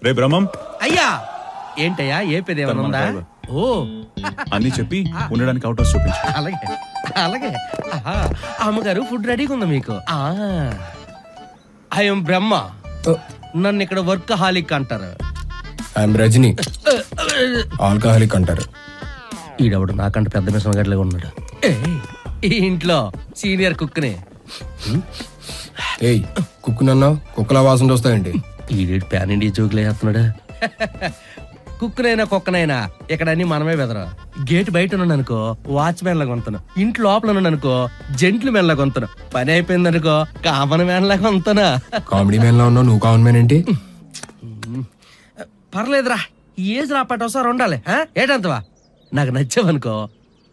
రే బ్రహ్మం. అయ్యా ఏంటయ్యా ఏ పెద్ద ఏమైనా ఉందా? ఓ అన్ని చెప్పి ఉండడానికి అవుట్ హౌస్ చూపించు. అలాగే అలాగే. అమ్మగారు ఫుడ్ రెడీగా ఉందా మీకు? ఐఎమ్ బ్రహ్మ. నన్ను ఇక్కడ వర్కహాలిక్ అంటారు. ఐఎమ్ రజనీ, ఆల్కహాలిక్ అంటారు. ఈడవడు నాకంటే పెద్ద మిషన్ గడ్డలాగా ఉన్నాడు. ఈ ఇంట్లో సీనియర్ కుక్నే. ఏయ్ కుక్కునన్నావు, కుక్కల వాసన వస్తాయండి. ఈడేడు ప్యాన్ ఇండియా జోకులు వేస్తున్నాడు. కుక్కనైనా కుక్కనైనా ఇక్కడ అన్ని మనమే బెదరా. గేట్ బయట ఉన్నాను అనుకో వాచ్మెన్ లాగా ఉంటాను, ఇంట్లో లోపల ఉన్నాను అనుకో జెంట్లు మెన్ లాగా ఉంటాను, పని అయిపోయింది అనుకో కామన్ మ్యాన్ లాగా ఉంటానా. కామెడీ మ్యాన్ లా ఉన్నావు, నువ్వు కామన్ మ్యాన్ ఏంటి? పర్లేదురా, ఈ ఏజ్ రాపాటి ఒకసారి ఉండాలి. ఏటంతవా నాకు నచ్చావనుకో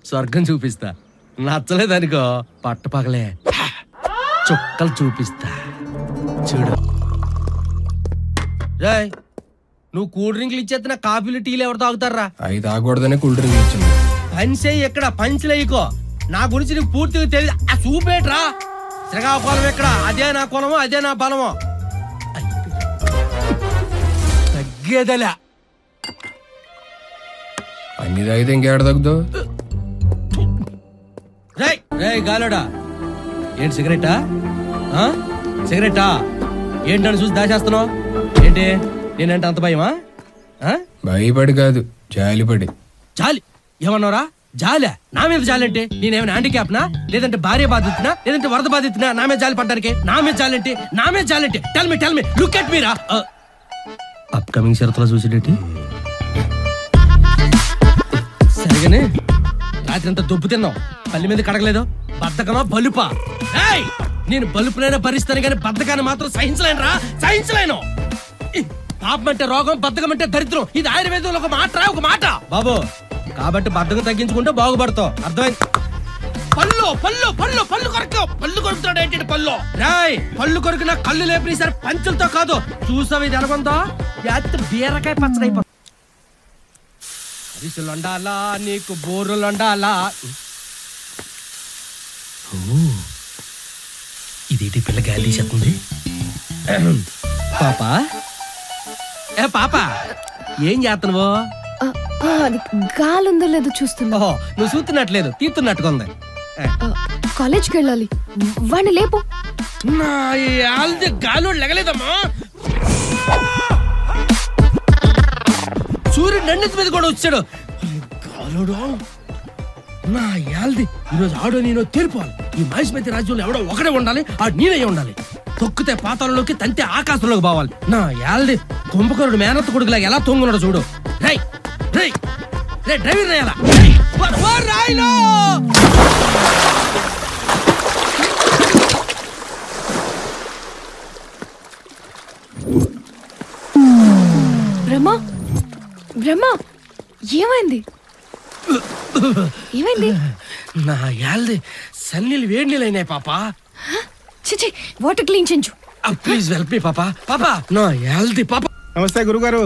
స్వర్గం చూపిస్తా, నచ్చలేదనుకో పట్టపగలే చుక్కలు చూపిస్తా. చూడు రాయ్, నువ్వు కూల్ డ్రింక్లు ఇచ్చేస్తున్నా కాఫీలు టీలు ఎవరు తాగుతారా? అవి తాగకూడదనే కూల్ డ్రింక్ ఇచ్చింది. పంచే ఎక్కడ పంచులేయకో, నా గురించి నీకు పూర్తిగా తెలియదు. ఆ చూపేట్రా, శ్రీకాకుళం ఎక్కడ, అదే నా కులమో అదే నా బలమో. తగ్గేదలే అన్ని తాగితే ఇంకేడ తగ్గుతావు? రేయ్ రేయ్ గాలోడా, ఏంటి సిగరెటా? సిగరెటా ఏంటని చూసి దాచేస్తున్నావు ఏంటి? నేనంటే అంత భయమా? భయపడి కాదు, జాలిపడి. జాలి ఏమన్నారా? జాలే? నా మీద జాలంటే నేనేమైనా హ్యాండిక్యాప్నా, లేదంటే భార్య బాధితున్నా, లేదంటే వరద బాధితున్నా? నా మీద జాలి పడ్డానికి నా మీద జాలంటే, నా మీద జాలంటే టెల్ మీ లుక్ ఎట్ మీరా. అప్కమింగ్ షరతులో చూసేటి సరిగానే రాత్రి అంతా దొబ్బు తిన్నావు, పల్లి మీద కడగలేదు. బద్దకమా బలుపా? నేను బలుపునైనా భరిస్తాను కానీ బద్దకాన్ని మాత్రం సహించలేను. సహించలేను. పాపం అంటే రోగం, బద్దకం అంటే దరిద్రం. ఇది ఆయుర్వేదంలో ఒక మాట బాబు. కాబట్టి బద్దకం తగ్గించుకుంటే బాగుపడతావు, అర్థమైంది? పళ్ళు కొరుకుతాడు ఏంటి? పళ్ళు రాయ్, పళ్ళు కొరుకున కళ్ళు లేపి సార్ పంచులతో కాదు. చూసావు ఇది ఎలాగొందో? బీరకాయ పచ్చడైపో. అరిసెలుండాలా నీకు, బోర్రులుండాలా. ఇదేంటి పిల్ల గాలి తీసేస్తుంది? పాపా పాపా ఏం చేస్తున్నావు? అది గాలుందో లేదో చూస్తున్నా. నువ్వు చూస్తున్నట్లేదు, తీస్తున్నట్టుగా ఉంది. కాలేజ్కి వెళ్ళాలి, వాడిని లేపు. గాలు లెగలేదమ్మా. సూర్యుడు నండిత మీద కూడా వచ్చాడు. గాలుడు నా యాల్ది ఈరోజు ఆడో నేను తీర్పాలి. ఈ మహేష్మతి రాజ్యంలో ఎవడో ఒకడే ఉండాలి, ఆ నేనే ఉండాలి. తొక్కితే పాతాళంలోకి, తంతే ఆకాశంలోకి పోవాలి. నా యాల్ది కుంభకరుడు మేనత్త కొడుకులాగా ఎలా తొంగున్నాడు చూడు. రై రై రే డ్రైవర్ రాయాలా? బ్రహ్మ బ్రహ్మ ఏమైంది? ఏమైంది? నా యాల్ది సన్నీళ్ళు వేడి నీళ్ళు అయినాయి పాపా. చిచి, వాటర్ క్లీన్ చేయించు. ప్లీజ్ హెల్ప్ మీ పాపా. పాపా నా యాల్ది పాపా. నమస్తే గురుగారు.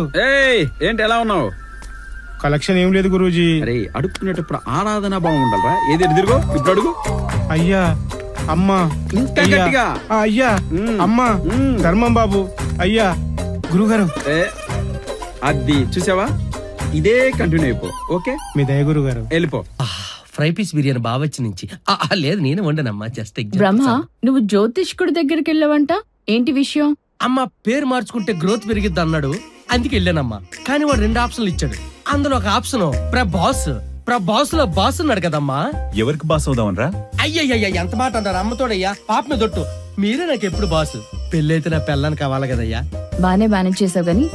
ఏంటి ఎలా ఉన్నావు? కలెక్షన్ ఏం లేదు గురూజీ. అరే అడుక్కునేటప్పుడు ఆరాధన బాగుండాలరా. ఏది తిరుగు, ఇప్పుడు అడుగు. అయ్యా అమ్మా, ఇంకా గట్టిగా. అయ్యా అమ్మా, ధర్మం బాబు. అయ్యా గురుగారు. అది చూసావా, ఇదే కంటిన్యూ అయిపో. ఓకే, మీ దయ గురుగారు. వెళ్ళిపో. ఫ్రై పీస్ బిర్యానీ బావచ్చి నుంచి. లేదు నేనే వండనమ్మా, జస్ట్ బ్రహ్మ నువ్వు జ్యోతిష్కుడి దగ్గరికి వెళ్ళావంట, ఏంటి విషయం? అమ్మ పేరు మార్చుకుంటే గ్రోత్ పెరిగిద్ది అన్నాడు, అందుకే వెళ్ళానమ్మా. కానీ వాడు 2 ఆప్షన్లు ఇచ్చాడు. అందులో ఒక ఆప్షన్ ప్రభాస్ లో బాస్ ఉన్నాడు కదమ్మా. ఎవరికి బాస్ అవుదామనరా? అయ్యయ్య ఎంత మాట అన్నారు అమ్మతోడయ్యా. పాప మీద దొట్టు, మీరే నాకు ఎప్పుడు బాసు. పెళ్ళైతే నా పెళ్ళాన్ని కావాలి కదయ్యా. బానే మేనేజ్ చేసావు గానీ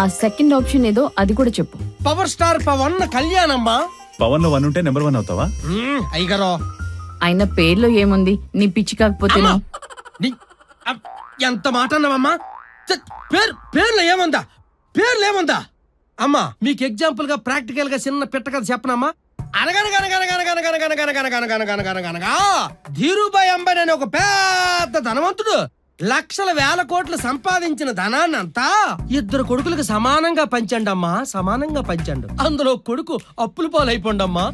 ఆ సెకండ్ ఆప్షన్ ఏదో అది కూడా చెప్పు. పవర్ స్టార్ పవన్ కళ్యాణ్ అమ్మా. పవన్ లో 1 ఉంటే నెంబర్ 1 అవుతావా? అయ్యగారో ఆయన పేర్లో ఏముంది, నీ పిచ్చి కాకపోతే. ఎంత మాట అన్నావమ్మా? పేర్లు ఏముందా అమ్మా? మీకు ఎగ్జాంపుల్ గా ప్రాక్టికల్ గా చిన్న పిట్ట కథ చెప్పనమ్మా. ధీరుభాయ్ అంబానీ అనే ఒక పెద్ద ధనవంతుడు లక్షల వేల కోట్లు సంపాదించిన ధనాన్నంతా ఇద్దరు కొడుకులకు సమానంగా పంచండి అమ్మా, సమానంగా పంచండు. అందులో కొడుకు అప్పుల పాలైపోండమ్మా,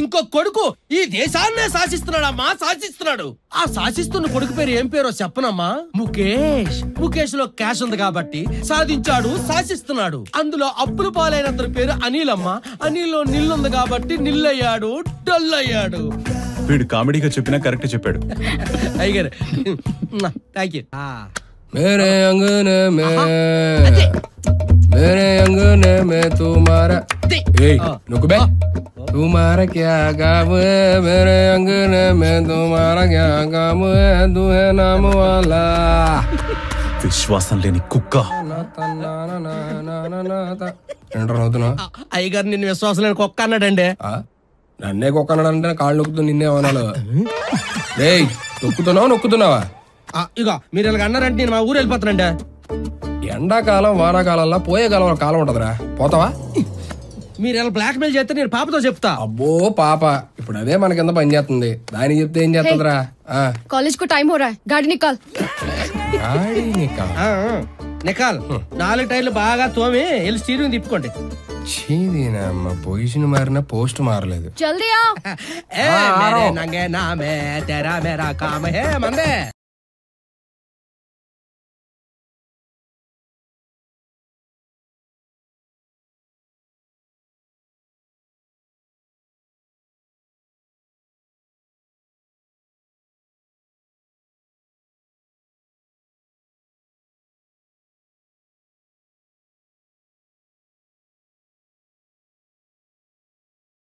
ఇంకో కొడుకు ఈ దేశాన్నే శాసిస్తున్నాడమ్మా, శాసిస్తున్నాడు. ఆ శాసిస్తున్న కొడుకు పేరు ఏం పేరో చెప్పనమ్మా? ముఖేష్. ముఖేష్ లో క్యాష్ ఉంది కాబట్టి సాధించాడు, శాసిస్తున్నాడు. అందులో అప్పుల పాలైన పేరు అనిల్ అమ్మా, అనిల్ లో నిల్లుంది కాబట్టి నిల్లయ్యాడు, డల్ అయ్యాడు. వీడు కామెడీగా చెప్పినా కరెక్ట్ చెప్పాడు. అయ్యారు థ్యాంక్ యూ. मेरे अंगने में मेरे अंगने में तुम्हारा नुक बे तुम्हारा क्या काम है मेरे अंगने में तुम्हारा क्या काम है तू है नाम वाला విశ్వాసం లేని కుక్క. అయ్యగారు నిన్ను విశ్వాసం లేని కుక్క అన్నాడండి. నన్నే కుక్కన్నాడంటే కాళ్ళు నొక్కుతూ నిన్నే అవనాలు. రేయ్ నొక్కుతున్నావా నొక్కుతున్నావా? ఇక మీరు ఇలా అన్నారంటే నేను మా ఊరు వెళ్ళిపోతానండి. ఎండాకాలం వానాకాలంలో పోయే కాలం కాలం ఉంటదిరా, పోతావా? మీరు ఇలా బ్లాక్ మెయిల్ చేస్తే నేను పాపతో చెప్తా. అబ్బో పాప, ఇప్పుడు అదే మన కింద పని చేస్తుంది, దానికి చెప్తే ఏం చేస్తుందిరా? कॉलेज को टाइम हो रहा है, गाड़ी निकाल. నికాల్ 4 టైర్లు బాగా తోమి వెళ్ళి స్టీరింగ్ తిప్పుకోండి. చీదీనమ్మ పొజిషన్ మారినా పోస్ట్ మారలేదు. जल्दी आओ. నంగే నామే తెరా మేరా కామ హే మందే.